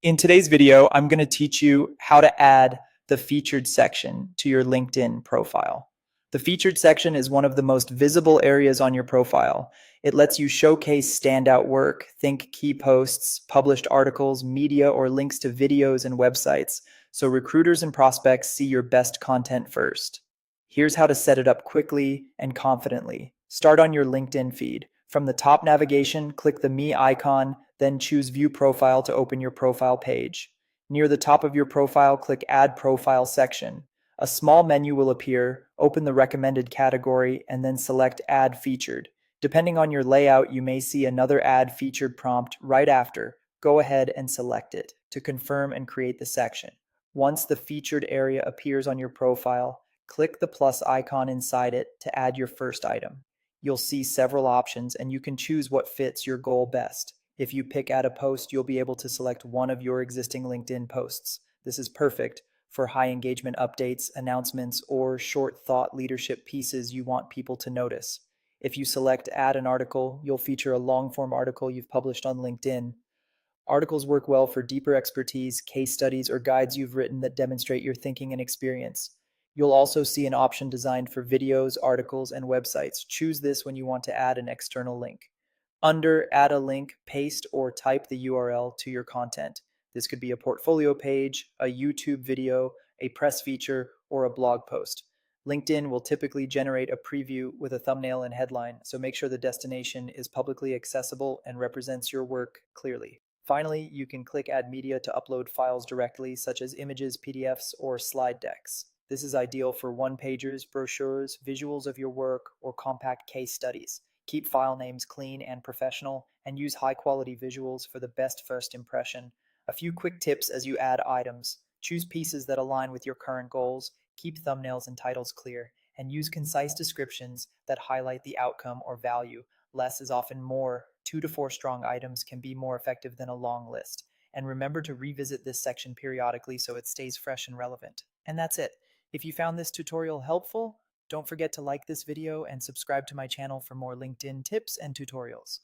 In today's video, I'm going to teach you how to add the featured section to your LinkedIn profile. The featured section is one of the most visible areas on your profile. It lets you showcase standout work, think key posts, published articles, media, or links to videos and websites, so recruiters and prospects see your best content first. Here's how to set it up quickly and confidently. Start on your LinkedIn feed. From the top navigation, click the Me icon, then choose View Profile to open your profile page. Near the top of your profile, click Add Profile section. A small menu will appear, open the recommended category, and then select Add Featured. Depending on your layout, you may see another Add Featured prompt right after. Go ahead and select it to confirm and create the section. Once the featured area appears on your profile, click the plus icon inside it to add your first item. You'll see several options and you can choose what fits your goal best. If you pick Add a Post, you'll be able to select one of your existing LinkedIn posts. This is perfect for high engagement updates, announcements, or short thought leadership pieces you want people to notice. If you select Add an Article, you'll feature a long form article you've published on LinkedIn. Articles work well for deeper expertise, case studies, or guides you've written that demonstrate your thinking and experience. You'll also see an option designed for videos, articles, and websites. Choose this when you want to add an external link. Under Add a Link, paste or type the URL to your content. This could be a portfolio page, a YouTube video, a press feature, or a blog post. LinkedIn will typically generate a preview with a thumbnail and headline, so make sure the destination is publicly accessible and represents your work clearly. Finally, you can click Add Media to upload files directly, such as images, PDFs, or slide decks. This is ideal for one-pagers, brochures, visuals of your work, or compact case studies. Keep file names clean and professional, and use high-quality visuals for the best first impression. A few quick tips as you add items. Choose pieces that align with your current goals, keep thumbnails and titles clear, and use concise descriptions that highlight the outcome or value. Less is often more. 2 to 4 strong items can be more effective than a long list. And remember to revisit this section periodically so it stays fresh and relevant. And that's it. If you found this tutorial helpful, don't forget to like this video and subscribe to my channel for more LinkedIn tips and tutorials.